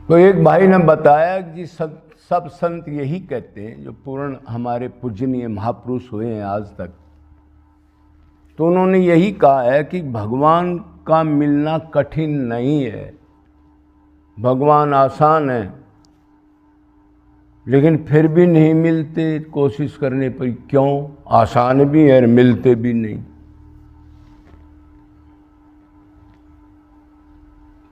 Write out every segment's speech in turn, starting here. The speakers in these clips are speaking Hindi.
तो एक भाई ने बताया कि सब संत यही कहते हैं, जो पूर्ण हमारे पूजनीय महापुरुष हुए हैं आज तक, तो उन्होंने यही कहा है कि भगवान का मिलना कठिन नहीं है, भगवान आसान है, लेकिन फिर भी नहीं मिलते कोशिश करने पर। क्यों? आसान भी है और मिलते भी नहीं।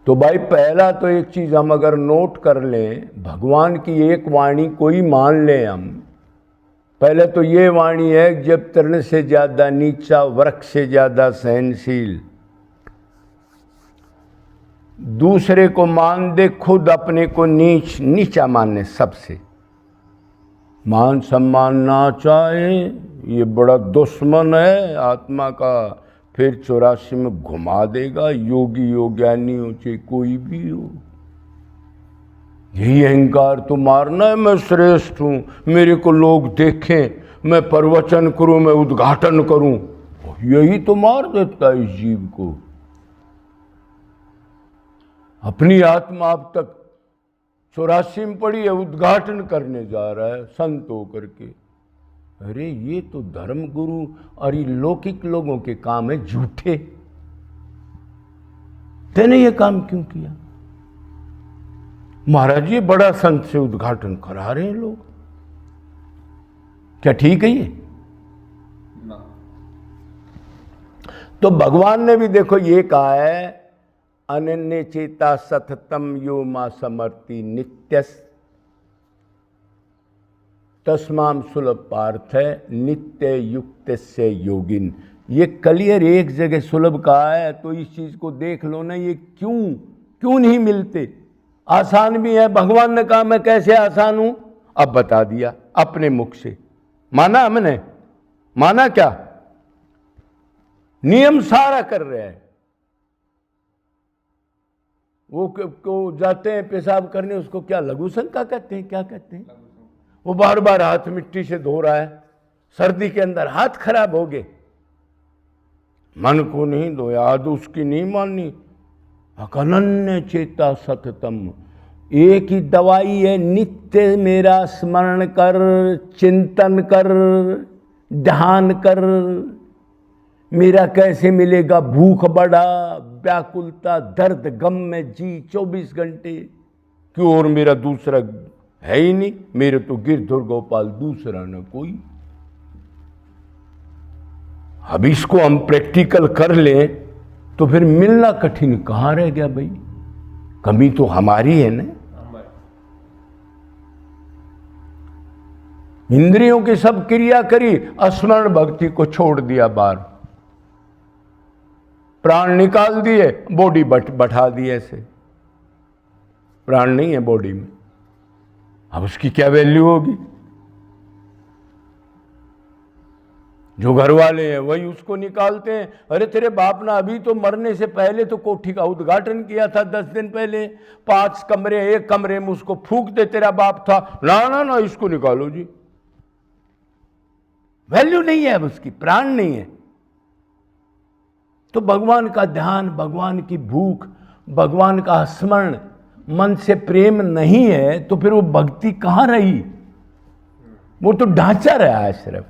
तो भाई पहला तो एक चीज हम अगर नोट कर लें, भगवान की एक वाणी कोई मान लें हम, पहले तो ये वाणी है, जब तृण से ज्यादा नीचा, वृक्ष से ज्यादा सहनशील, दूसरे को मान दे, खुद अपने को नीचा माने सबसे, मान सम्मान ना चाहे, ये बड़ा दुश्मन है आत्मा का, फिर 84 में घुमा देगा, योगी हो ज्ञानी हो चाहे कोई भी हो। यही अहंकार तो मारना है, मैं श्रेष्ठ हूं, मेरे को लोग देखें, मैं प्रवचन करूं, मैं उद्घाटन करूं, यही तो मार देता है इस जीव को। अपनी आत्मा अब तक 84 में पड़ी है, उद्घाटन करने जा रहा है संत होकर के। अरे ये तो धर्म गुरु और ये लौकिक लोगों के काम है, झूठे। तेने ये काम क्यों किया? महाराज ये बड़ा संत से उद्घाटन करा रहे हैं लोग, क्या ठीक है ये? तो भगवान ने भी देखो ये कहा है, अनन्य चेता सततम यो मा समर्ति नित्यस तस्माम सुलभ पार्थ है नित्य युक्त से योगिन। ये क्लियर एक जगह सुलभ कहा है, तो इस चीज को देख लो ना, ये क्यों नहीं मिलते। आसान भी है, भगवान ने कहा मैं कैसे आसान हूं, अब बता दिया अपने मुख से। माना हमने? माना क्या? नियम सारा कर रहे हैं। वो जाते हैं पेशाब करने, उसको क्या लघु शंका कहते हैं? क्या कहते हैं? वो बार बार हाथ मिट्टी से धो रहा है, सर्दी के अंदर हाथ खराब हो गए, मन को नहीं धोया, आद उसकी नहीं माननी। अनन्य चेता सततम, एक ही दवाई है, नित्य मेरा स्मरण कर, चिंतन कर, ध्यान कर। मेरा कैसे मिलेगा? भूख बढ़ा, व्याकुलता, दर्द, गम में जी 24 घंटे। क्यों? और मेरा दूसरा है ही नहीं, मेरे तो गिरधर गोपाल, दूसरा न कोई। अब इसको हम प्रैक्टिकल कर लें तो फिर मिलना कठिन कहां रह गया भाई? कमी तो हमारी है ना। इंद्रियों की सब क्रिया करी, स्मरण भक्ति को छोड़ दिया बाहर, प्राण निकाल दिए, बॉडी बैठा दी ऐसे। प्राण नहीं है बॉडी में, अब उसकी क्या वैल्यू होगी? जो घर वाले हैं वही उसको निकालते हैं। अरे तेरे बाप ने अभी तो मरने से पहले तो कोठी का उद्घाटन किया था 10 दिन पहले, 5 कमरे, एक कमरे में उसको फूंक दे तेरा बाप था। ना ना ना, इसको निकालो जी, वैल्यू नहीं है अब उसकी, प्राण नहीं है। तो भगवान का ध्यान, भगवान की भूख, भगवान का स्मरण, मन से प्रेम नहीं है तो फिर वो भक्ति कहां रही? वो तो ढांचा रहा है सिर्फ।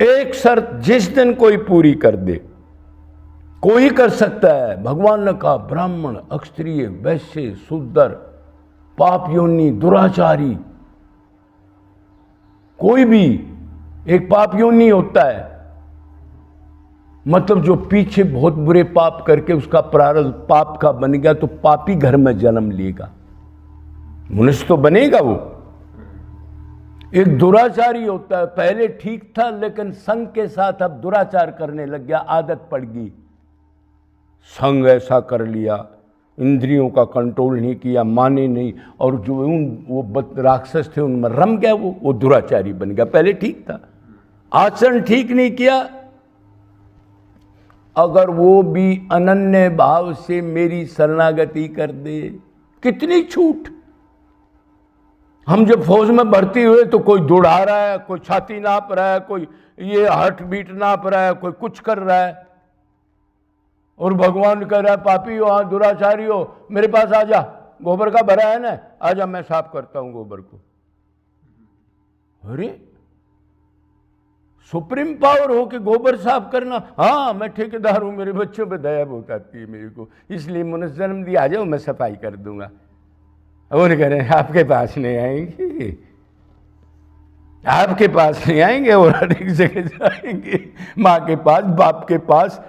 एक शर्त जिस दिन कोई पूरी कर दे, कोई कर सकता है। भगवान ने कहा ब्राह्मण, क्षत्रिय, वैश्य, शूद्र, पाप योनि, दुराचारी, कोई भी एक पाप योनि होता है, मतलब जो पीछे बहुत बुरे पाप करके उसका प्रारब्ध पाप का बन गया तो पापी घर में जन्म लेगा, मनुष्य तो बनेगा वो। एक दुराचारी होता है, पहले ठीक था लेकिन संग के साथ अब दुराचार करने लग गया, आदत पड़ गई, संग ऐसा कर लिया, इंद्रियों का कंट्रोल नहीं किया, माने नहीं, और जो वो राक्षस थे उनमें रम गया, वो दुराचारी बन गया। पहले ठीक था, आचरण ठीक नहीं किया। अगर वो भी अनन्य भाव से मेरी शरणागति कर दे, कितनी छूट। हम जब फौज में भर्ती हुए तो कोई दौड़ा रहा है, कोई छाती नाप रहा है, कोई ये हार्ट बीट नाप रहा है, कोई कुछ कर रहा है, और भगवान कह रहा है पापी हो, हाँ दुराचारी हो, मेरे पास आ जा, गोबर का भरा है ना, आजा मैं साफ करता हूं गोबर को। अरे सुप्रीम पावर हो कि गोबर साफ करना? हाँ मैं ठेकेदार हूं, मेरे बच्चों पे दया बहुत आती है मेरे को, इसलिए मनुष्य जन्म दिया, आ जाओ मैं सफाई कर दूंगा। और कह रहे हैं आपके पास नहीं आएंगे, आपके पास नहीं आएंगे, और हर एक जगह जाएंगे, माँ के पास, बाप के पास,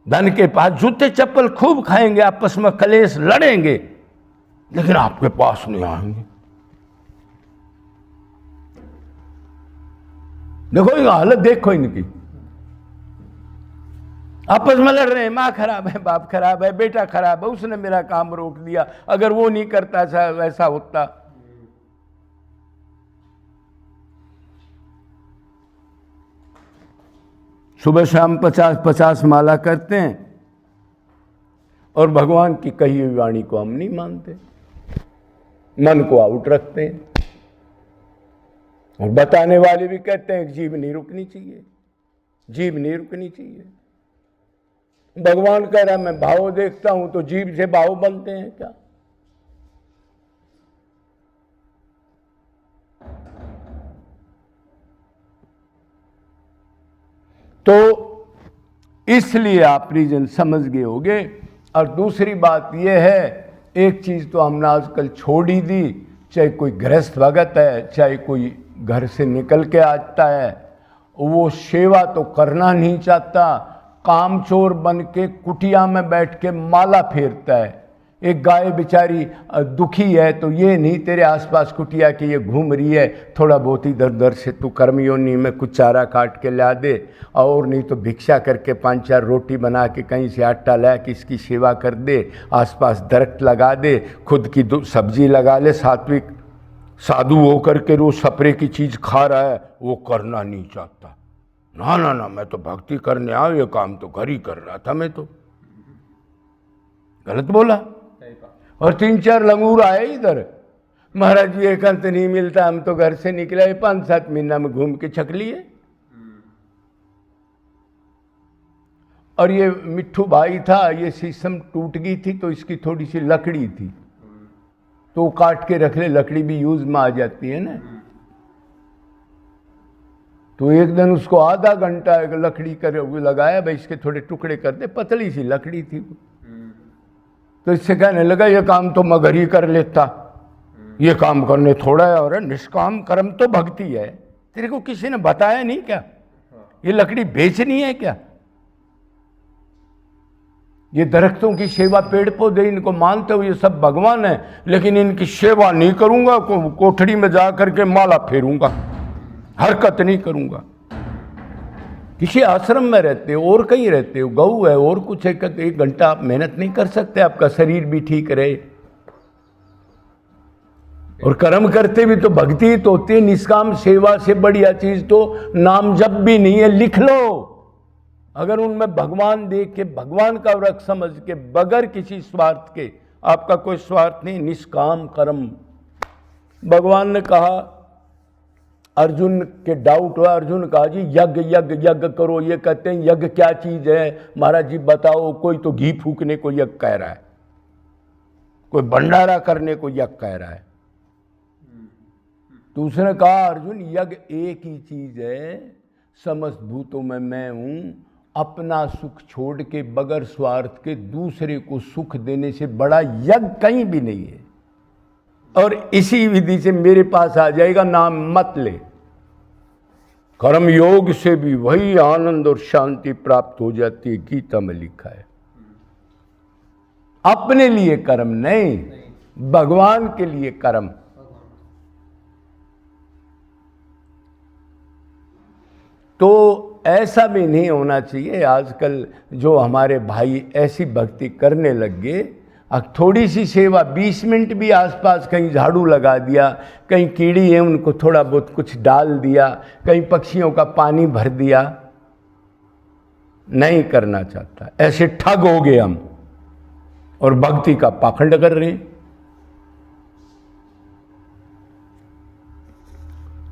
धन के पास, जूते चप्पल खूब खाएंगे, आपस में कलेश लड़ेंगे, लेकिन आपके पास नहीं आएंगे। देखो ये हालत देखो इनकी, आपस में लड़ रहे हैं, माँ खराब है, बाप खराब है, बेटा खराब है, उसने मेरा काम रोक दिया, अगर वो नहीं करता वैसा होता। सुबह शाम 50-50 माला करते हैं और भगवान की कही हुई वाणी को हम नहीं मानते, मन को आउट रखते हैं। और बताने वाले भी कहते हैं जीभ नहीं रुकनी चाहिए, जीभ नहीं रुकनी चाहिए। भगवान कह रहा है मैं भाव देखता हूं, तो जीभ से भाव बनते हैं क्या? तो इसलिए आप रीजन समझ गए होंगे। और दूसरी बात यह है, एक चीज तो हमने आजकल छोड़ ही दी, चाहे कोई गृहस्थ भगत है, चाहे कोई घर से निकल के आता है, वो सेवा तो करना नहीं चाहता, कामचोर बन के कुटिया में बैठ के माला फेरता है। एक गाय बेचारी दुखी है तो ये नहीं तेरे आसपास कुटिया की ये घूम रही है, थोड़ा बहुत इधर उधर से तू कर्मयोनी में कुछ चारा काट के ला दे, और नहीं तो भिक्षा करके 5-4 रोटी बना के कहीं से आटा ला के इसकी सेवा कर दे, आसपास दरख्त लगा दे, खुद की सब्जी लगा ले, सात्विक साधु होकर के रोज सपरे की चीज खा रहा है, वो करना नहीं चाहता। ना ना ना, मैं तो भक्ति करने आया, ये काम तो घर ही कर रहा था, मैं तो गलत बोला। और 3-4 लंगूर आए इधर, महाराज जी एक अंत नहीं मिलता, हम तो घर से निकले 5-7 महीना में घूम के छक लिए। और ये मिट्ठू भाई था, ये शीशम टूट गई थी तो इसकी थोड़ी सी लकड़ी थी, तो काट के रख ले, लकड़ी भी यूज में आ जाती है ना। तो एक दिन उसको आधा घंटा लकड़ी कर लगाया, भाई इसके थोड़े टुकड़े कर दे, पतली सी लकड़ी थी। तो इससे कहने लगा ये काम तो मैं घर ही कर लेता, ये काम करने थोड़ा है, और निष्काम कर्म तो भक्ति है। तेरे को किसी ने बताया नहीं क्या? ये लकड़ी बेचनी है क्या? ये दरख्तों की सेवा, पेड़ पौधे इनको मानते हो ये सब भगवान है, लेकिन इनकी सेवा नहीं करूंगा, कोठड़ी में जा करके माला फेरूंगा, हरकत नहीं करूंगा। किसी आश्रम में रहते हो और कहीं रहते हो, गऊ है और कुछ है, 1 घंटा आप मेहनत नहीं कर सकते, आपका शरीर भी ठीक रहे। और कर्म करते भी तो भक्ति तो होती है, निष्काम सेवा से बढ़िया चीज तो नाम जप भी नहीं है। लिख लो, अगर उनमें भगवान देख के, भगवान का व्रत समझ के, बगैर किसी स्वार्थ के, आपका कोई स्वार्थ नहीं, निष्काम कर्म। भगवान ने कहा, अर्जुन के डाउट हुआ, अर्जुन कहा जी यज्ञ यज्ञ यज्ञ करो, ये कहते हैं यज्ञ क्या चीज है महाराज जी बताओ। कोई तो घी फूकने को यज्ञ कह रहा है, कोई भंडारा करने को यज्ञ कह रहा है। तो उसने कहा अर्जुन यज्ञ एक ही चीज है, समस्त भूतों में मैं हूं, अपना सुख छोड़ के बगैर स्वार्थ के दूसरे को सुख देने से बड़ा यज्ञ कहीं भी नहीं है। और इसी विधि से मेरे पास आ जाएगा, नाम मत ले। कर्म योग से भी वही आनंद और शांति प्राप्त हो जाती है, गीता में लिखा है। अपने लिए कर्म नहीं, भगवान के लिए कर्म। तो ऐसा भी नहीं होना चाहिए। आजकल जो हमारे भाई ऐसी भक्ति करने लग गए, थोड़ी सी सेवा 20 मिनट भी आसपास कहीं झाड़ू लगा दिया, कहीं कीड़ी है उनको थोड़ा बहुत कुछ डाल दिया, कहीं पक्षियों का पानी भर दिया, नहीं करना चाहता। ऐसे ठग हो गए हम और भक्ति का पाखंड कर रहे हैं।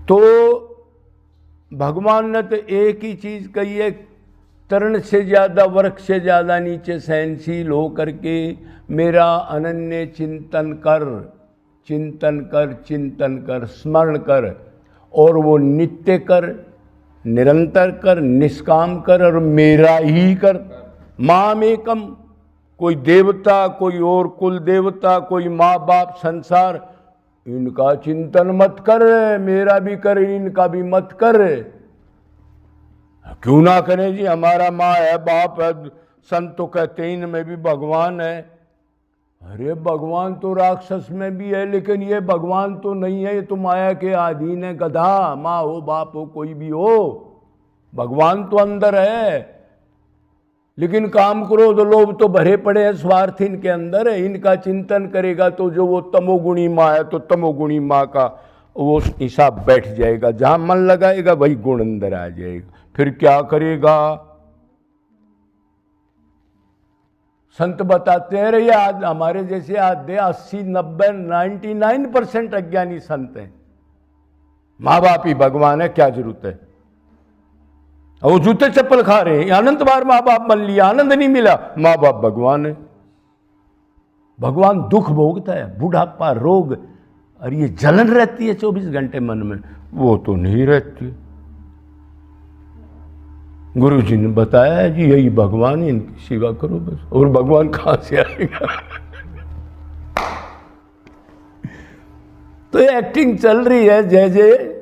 तो भगवान ने तो एक ही चीज कही है, तरण से ज्यादा वृक्ष से ज्यादा नीचे सहनशील हो करके मेरा अनन्य चिंतन कर, चिंतन कर, चिंतन कर, स्मरण कर, और वो नित्य कर, निरंतर कर, निष्काम कर, और मेरा ही कर। माम एकम, कोई देवता, कोई और कुल देवता, कोई माँ बाप, संसार, इनका चिंतन मत कर, मेरा भी कर, इनका भी मत कर। क्यों ना करें जी, हमारा माँ है, बाप है, संत तो कहते हैं इनमें भी भगवान है। अरे भगवान तो राक्षस में भी है, लेकिन ये भगवान तो नहीं है, ये तो माया के अधीन है। गधा, माँ हो, बाप हो, कोई भी हो, भगवान तो अंदर है। लेकिन काम क्रोध लोभ तो भरे पड़े हैं, स्वार्थ इनके अंदर है। इनका चिंतन करेगा तो जो वो तमोगुणी माँ है, तो तमोगुणी माँ का वो हिसाब बैठ जाएगा। जहां मन लगाएगा वही गुण अंदर आ जाएगा। फिर क्या करेगा? संत बताते हैं, रे आज हमारे जैसे आधे 80, 90, 99% अज्ञानी संत हैं। माँ बाप ही भगवान है, क्या जरूरत है? और वो जूते चप्पल खा रहे हैं, अनंत बार माँ बाप मान लिया, आनंद नहीं मिला, माँ बाप भगवान है। भगवान दुख भोगता है, बुढ़ापा, रोग, और ये जलन रहती है 24 घंटे मन में, वो तो नहीं रहती। गुरु जी ने बताया है जी, यही भगवान है, इनकी सेवा करो बस। और भगवान कहां से आएगा? तो एक्टिंग चल रही है, जय जय